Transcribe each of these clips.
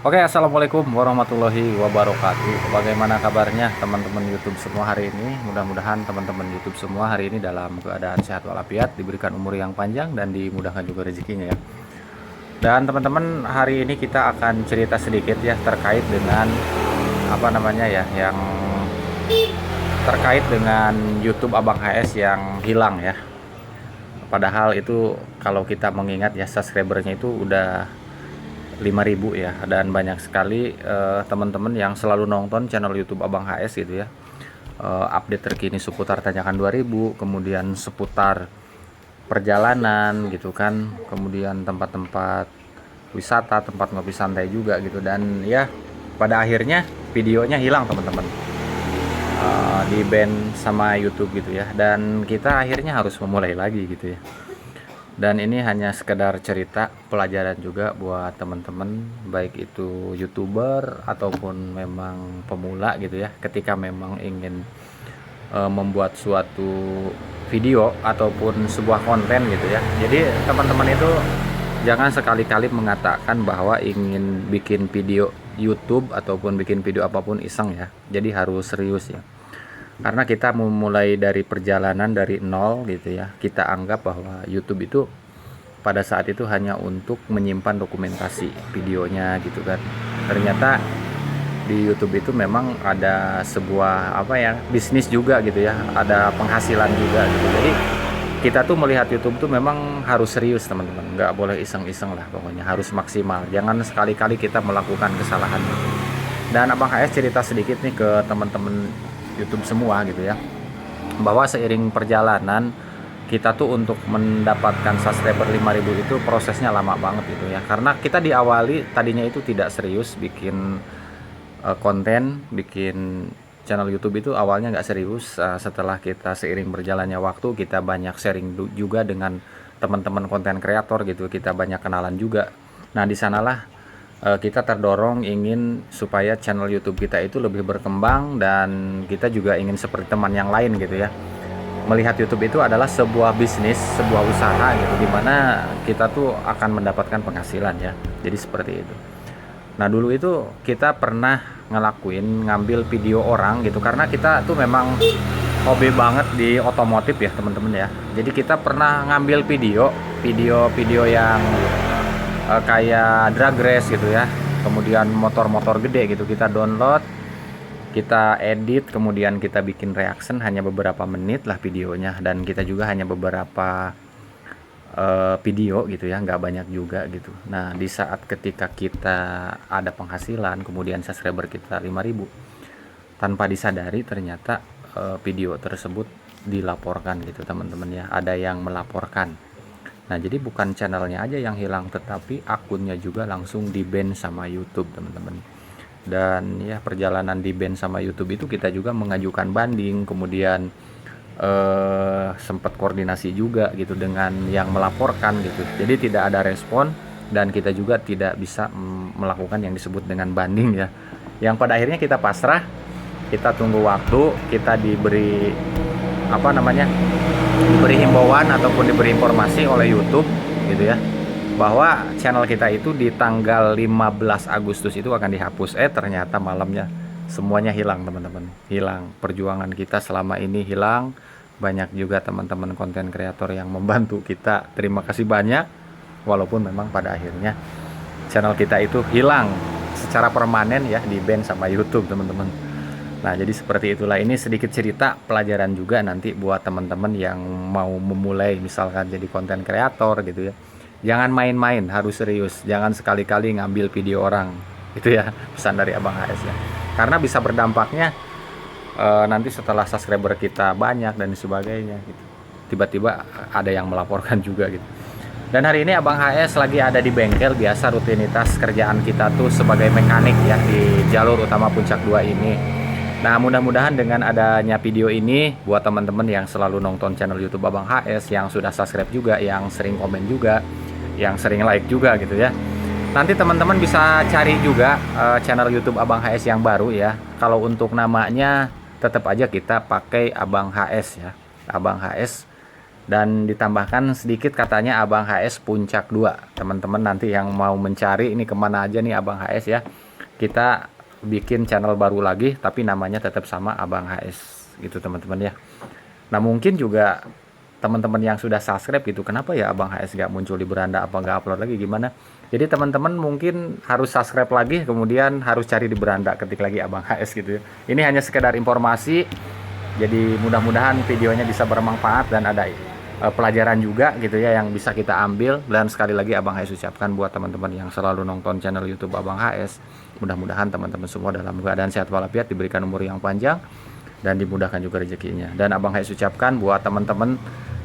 Oke, assalamualaikum warahmatullahi wabarakatuh. Bagaimana kabarnya teman-teman YouTube semua hari ini? Mudah-mudahan teman-teman YouTube semua hari ini dalam keadaan sehat walafiat, diberikan umur yang panjang dan dimudahkan juga rezekinya ya. Dan teman-teman, hari ini kita akan cerita sedikit ya terkait dengan apa namanya ya, yang terkait dengan YouTube Abang HS yang hilang ya. Padahal itu kalau kita mengingat ya, subscribernya itu udah 5.000 ya, dan banyak sekali teman-teman yang selalu nonton channel YouTube Abang HS gitu ya. Update terkini seputar Tanjakan 2000, kemudian seputar perjalanan gitu kan, kemudian tempat-tempat wisata, tempat ngopi santai juga gitu. Dan ya pada akhirnya videonya hilang teman-teman, di ban sama YouTube gitu ya, dan kita akhirnya harus memulai lagi gitu ya. Dan ini hanya sekedar cerita pelajaran juga buat teman-teman, baik itu YouTuber ataupun memang pemula gitu ya, ketika memang ingin membuat suatu video ataupun sebuah konten gitu ya. Jadi teman-teman itu jangan sekali-kali mengatakan bahwa ingin bikin video YouTube ataupun bikin video apapun iseng ya. Jadi harus serius ya, karena kita memulai dari perjalanan dari nol gitu ya. Kita anggap bahwa YouTube itu pada saat itu hanya untuk menyimpan dokumentasi videonya gitu kan. Ternyata di YouTube itu memang ada sebuah apa ya, bisnis juga gitu ya, ada penghasilan juga gitu. Jadi kita tuh melihat YouTube tuh memang harus serius teman-teman, nggak boleh iseng-iseng lah, pokoknya harus maksimal. Jangan sekali-kali kita melakukan kesalahan. Dan Abang HS cerita sedikit nih ke teman-teman YouTube semua gitu ya, bahwa seiring perjalanan kita tuh untuk mendapatkan subscriber 5.000 itu prosesnya lama banget gitu ya. Karena kita diawali tadinya itu tidak serius bikin konten, bikin channel YouTube itu awalnya nggak serius. Setelah kita seiring berjalannya waktu, kita banyak sharing juga dengan teman-teman konten kreator gitu, kita banyak kenalan juga. Nah di sanalah kita terdorong ingin supaya channel YouTube kita itu lebih berkembang, dan kita juga ingin seperti teman yang lain gitu ya, melihat YouTube itu adalah sebuah bisnis, sebuah usaha gitu, dimana kita tuh akan mendapatkan penghasilan ya. Jadi seperti itu. Nah dulu itu kita pernah ngambil video orang gitu, karena kita tuh memang hobi banget di otomotif ya teman-teman ya. Jadi kita pernah ngambil video yang kayak drag race gitu ya, kemudian motor-motor gede gitu, kita download, kita edit, kemudian kita bikin reaction, hanya beberapa menit lah videonya, dan kita juga hanya beberapa video gitu ya, nggak banyak juga gitu. Nah di saat ketika kita ada penghasilan, kemudian subscriber kita 5.000, tanpa disadari ternyata video tersebut dilaporkan gitu teman-teman ya, ada yang melaporkan. Nah jadi bukan channelnya aja yang hilang, tetapi akunnya juga langsung di ban sama YouTube teman-teman. Dan ya perjalanan di ban sama YouTube itu kita juga mengajukan banding, kemudian sempat koordinasi juga gitu dengan yang melaporkan gitu. Jadi tidak ada respon, dan kita juga tidak bisa melakukan yang disebut dengan banding ya. Yang pada akhirnya kita pasrah, kita tunggu waktu, kita diberi apa namanya, diberi himbauan ataupun diberi informasi oleh YouTube gitu ya, bahwa channel kita itu di tanggal 15 Agustus itu akan dihapus. Ternyata malamnya semuanya hilang teman-teman, hilang. Perjuangan kita selama ini hilang. Banyak juga teman-teman konten kreator yang membantu kita, terima kasih banyak. Walaupun memang pada akhirnya channel kita itu hilang secara permanen ya, di ban sama YouTube teman-teman. Nah jadi seperti itulah, ini sedikit cerita pelajaran juga nanti buat teman-teman yang mau memulai misalkan jadi konten kreator gitu ya. Jangan main-main, harus serius. Jangan sekali-kali ngambil video orang itu ya, pesan dari Abang HS ya. Karena bisa berdampaknya nanti setelah subscriber kita banyak dan sebagainya gitu, tiba-tiba ada yang melaporkan juga gitu. Dan hari ini Abang HS lagi ada di bengkel. Biasa rutinitas kerjaan kita tuh sebagai mekanik ya di jalur utama Puncak 2 ini. Nah mudah-mudahan dengan adanya video ini buat teman-teman yang selalu nonton channel YouTube Abang HS, yang sudah subscribe juga, yang sering komen juga, yang sering like juga gitu ya, nanti teman-teman bisa cari juga channel YouTube Abang HS yang baru ya. Kalau untuk namanya tetap aja kita pakai Abang HS ya, Abang HS Dan ditambahkan sedikit katanya Abang HS Puncak 2. Teman-teman nanti yang mau mencari ini kemana aja nih Abang HS ya, kita bikin channel baru lagi tapi namanya tetap sama Abang HS gitu teman-teman ya. Nah mungkin juga teman-teman yang sudah subscribe gitu, kenapa ya Abang HS gak muncul di beranda, apa gak upload lagi gimana? Jadi teman-teman mungkin harus subscribe lagi, kemudian harus cari di beranda, ketik lagi Abang HS gitu ya. Ini hanya sekedar informasi, jadi mudah-mudahan videonya bisa bermanfaat dan ada pelajaran juga gitu ya yang bisa kita ambil. Dan sekali lagi Abang HS ucapkan buat teman-teman yang selalu nonton channel YouTube Abang HS, mudah-mudahan teman-teman semua dalam keadaan sehat walafiat, diberikan umur yang panjang dan dimudahkan juga rezekinya. Dan Abang HS ucapkan buat teman-teman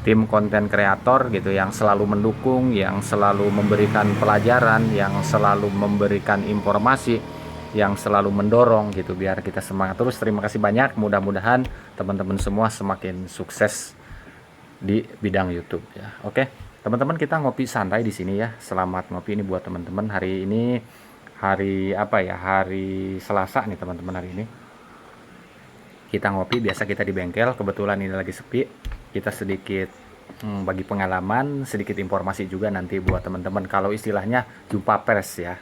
tim konten kreator gitu yang selalu mendukung, yang selalu memberikan pelajaran, yang selalu memberikan informasi, yang selalu mendorong gitu biar kita semangat terus. Terima kasih banyak. Mudah-mudahan teman-teman semua semakin sukses di bidang YouTube ya. Oke, teman-teman kita ngopi santai di sini ya. Selamat ngopi ini buat teman-teman. Hari ini hari apa ya? Hari Selasa nih teman-teman hari ini. Kita ngopi, biasa kita di bengkel, kebetulan ini lagi sepi. Kita sedikit bagi pengalaman, sedikit informasi juga nanti buat teman-teman kalau istilahnya jumpa pers ya.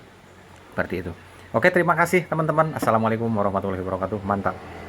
Seperti itu. Oke, terima kasih teman-teman. Assalamualaikum warahmatullahi wabarakatuh. Mantap.